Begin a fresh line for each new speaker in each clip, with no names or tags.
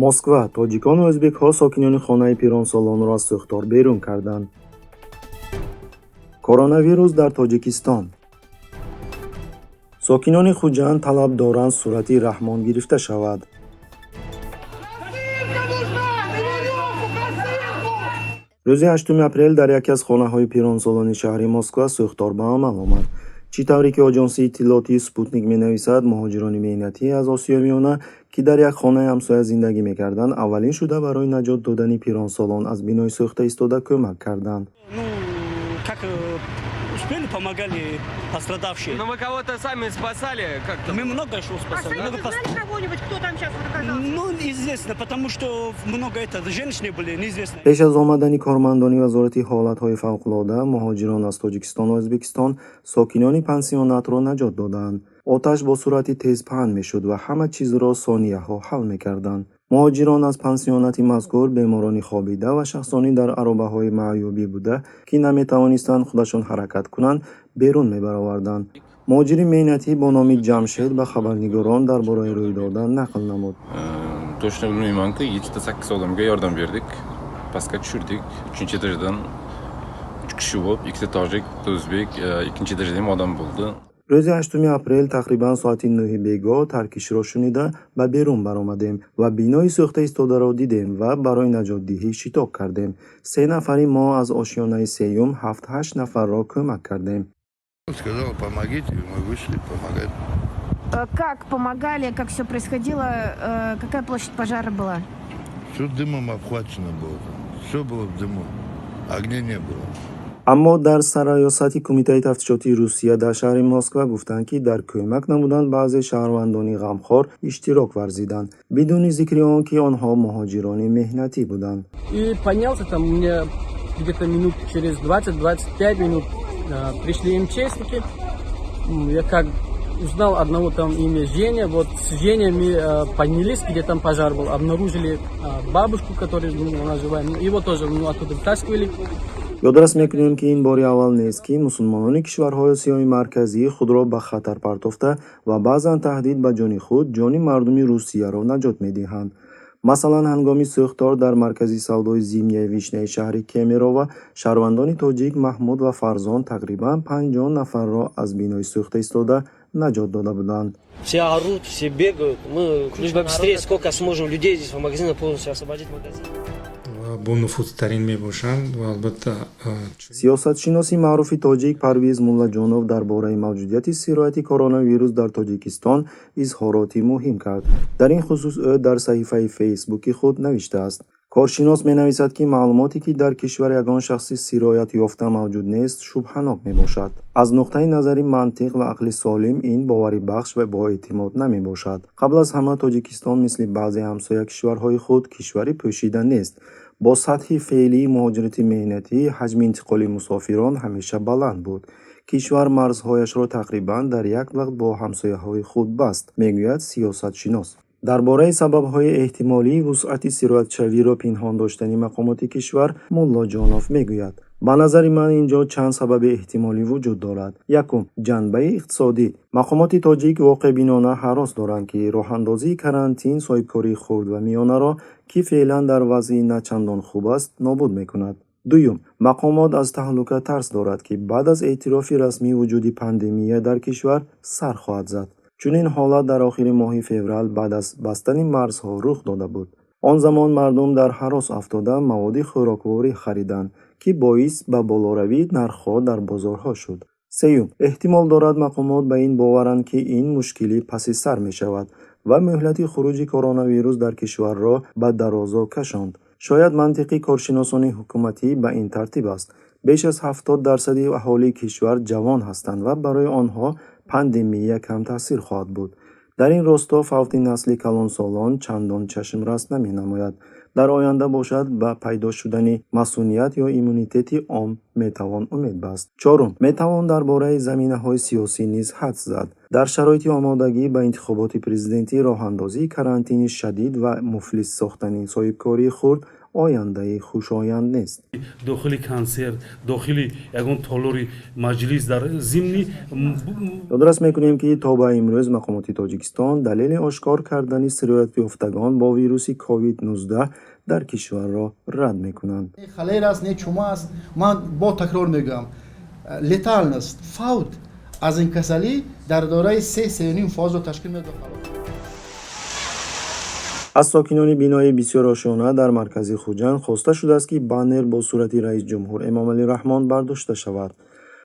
Москва. Тоҷикону ӯзбекҳо сокинони хонаи пиронсолонро аз сӯхтор берун карданд. Коронавирус дар Тоҷикистон. Сокинони Хуҷанд талаб доранд сурати Раҳмон гирифта шавад. рӯзи 8 апрел дар яке аз хонаҳои пиронсолони шаҳри Москва сӯхтор ба амал омад. чӣ тавре ки оҷонси иттилоъоти Спутник менависад, муҳоҷирони меҳнатӣ аз Осиё Миёна, ки дар як хонаи ҳамсоя зиндагӣ мекарданд, аввалин шуда барои наҷот додани пиронсолон аз бинои сӯхта истода кӯмак карданд.
Как успели, помогали пострадавшие.
Но вы кого-то сами спасали как-то?
Мы много что спасали.
А
Много
знали кого-нибудь, кто там сейчас оказался?
Ну, неизвестно, потому что много женщины были, неизвестно.
пеш аз омадани кормандони вазорати ҳолатҳои фавқулода, муҳоҷирон аз Тоҷикистону Ӯзбекистон сокинони пансионатро наҷот доданд. оташ бо сурати тез паҳн мешуд ва ҳама чизро сонияҳо ҳал мекарданд. муҳоҷирон аз пансионати мазкур беморони хобида ва шахсони дар аробаҳои маъюбӣ буда, ки наметавонистанд худашон ҳаракат кунанд, берун мебароварданд. муҳоҷири меҳнатӣ бо номи Ҷамшед ба хабарнигорон дар бораи рӯйдода нақл намуд.
Точно bilmayman-ku, 7-8 odamga yordam berdik. Pastga tushirdik. 3-darajadan 3 kishi bo'lib, 2 tojik, o'zbek, 2-darajada ham odam bo'ldi.
рӯзи 8 апрел тақрибан соати 9 бегоҳ таркишро шунида ба берун баромадем ва бинои сӯхта истодаро дидем ва барои наҷотдиҳӣ шитоб кардем. 3 нафари мо аз ошёнаи сеюм 7-8 нафарро кӯмак кардем.
Сказал, помогите, и мы вышли помогать.
Как помогали, как все происходило, какая площадь пожара была?
Все дымом обхвачено было. Все было в дыму. Огня не было.
аммо дар сароёсати кумитаи тафтишоти Русия дар шаҳри Москва гуфтанд, ки дар кӯмак намудан баъзе шаҳрвандони ғамхор иштирок варзиданд, бидуни зикри он, ки онҳо муҳоҷирони меҳнатӣ буданд.
И поднялся там, у меня где-то минут через 20-25 минут пришли МЧСники. Я как узнал одного там имя Женя. Вот с Женей мы поднялись, где там пожар был, обнаружили бабушку, которая она живая. Его тоже оттуда вытаскивали.
ёдрас мекунем, ки ин бори аввал нест, ки мусулмонони кишварҳои Осиёи марказӣ худро ба хатар партофта ва баъзан таҳдид ба ҷони худ, ҷони мардуми Русияро наҷот медиҳанд. масалан, ҳангоми сӯхтор дар маркази савдои зимияи Вишняи шаҳри Кемерово, шаҳрвандони тоҷик Маҳмуд ва Фарзон тақрибан 50 нафарро аз бинои сӯхта истода наҷот дода буданд.
Все орут, все бегают. Мы лишь бы быстрее, сколько сможем людей здесь в магазинах полностью освободить магазин.
бо нуфузтарин мебошанд ва албатта
сиёсатшиноси маъруфи тоҷик Парвиз Муллаҷонов дар бораи мавҷудияти сирояти коронавирус дар Тоҷикистон изҳороти муҳим кард. дар ин хусус ӯ дар саҳифаи фейсбуки худ навиштааст: коршинос менависад, ки маълумоте, ки дар кишвар ягон шахси сироят ёфта мавҷуд нест, шубҳанок мебошад. аз нуқтаи назари мантиқ ва ақли солим ин боварибахш ва боэътимод намебошад. қабл аз ҳама Тоҷикистон мисли баъзе ҳамсоя кишварҳои худ кишвари пӯшида нест. бо сатҳи феълии муҳоҷирати меҳнатӣ ҳаҷми интиқоли мусофирон ҳамеша баланд буд. кишвар марзҳояшро тақрибан дар як вақт бо ҳамсояҳои худ баст, мегӯяд сиёсатшинос. дар бораи сабабҳои эҳтимолии вусъати сироятшавиро пинҳон доштани мақомоти кишвар, Муллоҷонов мегӯяд: ба назари ман инҷо чанд сабаби эҳтимолӣ вуҷуд дорад. якум, ҷанбаи иқтисодӣ. мақомоти тоҷик воқеъбинона ҳарос доранд, ки роҳандозии карантин соҳибкории хурд ва миёнаро, ки феълан дар вазъи начандон хуб аст, нобуд мекунад. дуюм, мақомот аз таҳлука тарс дорад, ки баъд аз эътирофи расмии вуҷуди пандемия дар кишвар сар хоҳад зад. чунин ҳолат дар охири моҳи феврал баъд аз бастани марзҳо рух дода буд. он замон мардум дар ҳарос афтода маводи хӯрокворӣ хариданд, ки боис ба болоравии нархҳо дар бозорҳо шуд. сеюм, эҳтимол дорад мақомот ба ин боваранд, ки ин мушкилӣ паси сар мешавад ва мӯҳлати хуруҷи коронавирус дар кишварро ба дарозо кашонд. шояд мантиқи коршиносони ҳукуматӣ ба ин тартиб аст: беш аз 70% аҳолии кишвар ҷавон ҳастанд ва барои онҳо пандемия камтаъсир хоҳад буд. дар ин росто фавти насли калонсолон чандон чашмрас наменамояд. дар оянда бошад ба пайдо шудани масуният ё иммунитети ом метавон умед баст. чорум, метавон дар бораи заминаҳои сиёсӣ низ ҳадс зад. дар шароити омодагӣ ба интихоботи президентӣ роҳандозии карантини шадид ва муфлис сохтани соҳибкории хурд ояндаи хушоянд нест.
داخل کنسر داخل یگان تالاری مجلس در ضمنی
یادرس میکنیم که تا به امروز مقامات تاجیکستان دلیل آشکار کردن سرایت یافتگان با ویروس کووید 19 در کشور را رد میکنند.
خلیر است نه چما است. من با تکرار میگم لتال است. فوت از این کسلی در دوره 3.5 فاز رو تشکیل میده.
از ساکنان بینای بسیار آشیانه در مرکز خوجند خواسته شده است که بانر با صورت رئیس جمهور امام علی رحمان برداشته شود.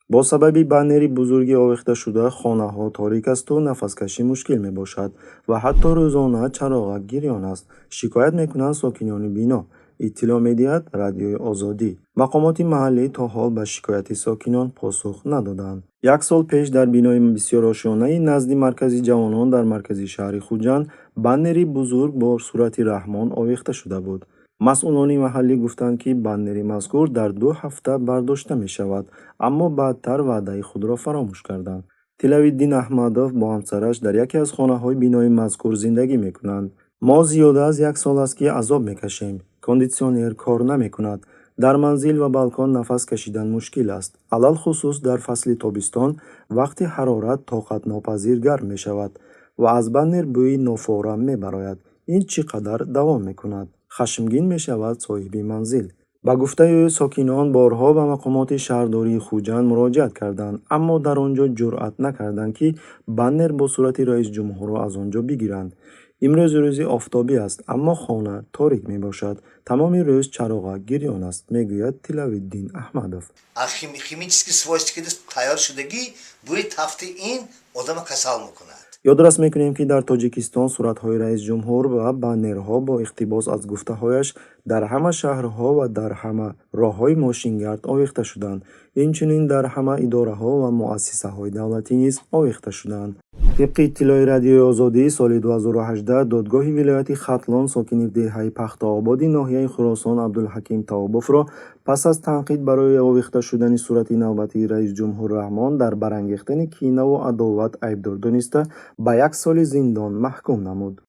با سبب بانری بزرگی آویخته شده خانه ها تاریک است و نفس کشی مشکل می باشد و حتی روزانه چراغک گریان است. شکایت میکنند ساکنان بینا. اطلاع میدهد رادیوی آزادی. مقامات محلی تا حال به شکایت ساکنان پاسخ ندادند. یک سال پیش در بینای بسیار آشیانه نزد مرکز جوانان در مرکز شهر خوجند بانری بزرگ با صورت رحمان آویخته شده بود. مسئولان محلی گفتند که بانری مذکور در 2 هفته برداشته می شود، اما بعدتر وعده خود را فراموش کردند. تلاویدین احمدوف با همسرش در یکی از خانه های بینای مذکور زندگی می کنند. ما زیاده از 1 سال است که عذاب می کشیم. کندیسیونر کار نمی کند. در منزل و بالکن نفس کشیدن مشکل است. علل خصوص در فصل تابستان وقتی حرارت طاقت ناپذیر گرم می شود و از بانر بوی نافارم می براید. این چقدر دوام می کند؟ خشمگین می شود صاحب منزل. با گفته ساکنان بارها به مقامات شهرداری خوجند مراجعت کردند، اما در آنجا جرأت نکردند که بانر با صورت رئیس جمهور را از آنجا بگیرند. امروز روز آفتابی است، اما خانه تاریک می باشد. تمام روز چراغک گریان است، میگوید تلاویدین احمدوف.
خیمیچسکی свойства تیار شدگی بوی تفت این آدم کسل میکند.
یادرس میکنیم که در تاجیکستان صورت‌های رئیس جمهور و بانرها با اقتباس از گفته‌هایش در همه شهرها و در همه راه‌های ماشینگرد آویخته شدند. اینچنین در همه اداره‌ها و مؤسسه‌های دولتی نیز آویخته شدند. طبق اطلاع رادیوی آزادی سال 2018 دادگاه ولایت ختلان ساکن دهه پخت‌آباد ناحیه خراسان عبدالحکیم توابوف را پس از تنقید برای آویخته شدن صورت نوبتی رئیس جمهور رحمان در برانگیختن کینه و عداوت عیبدار دانسته به 1 سال زندان محکوم نمود.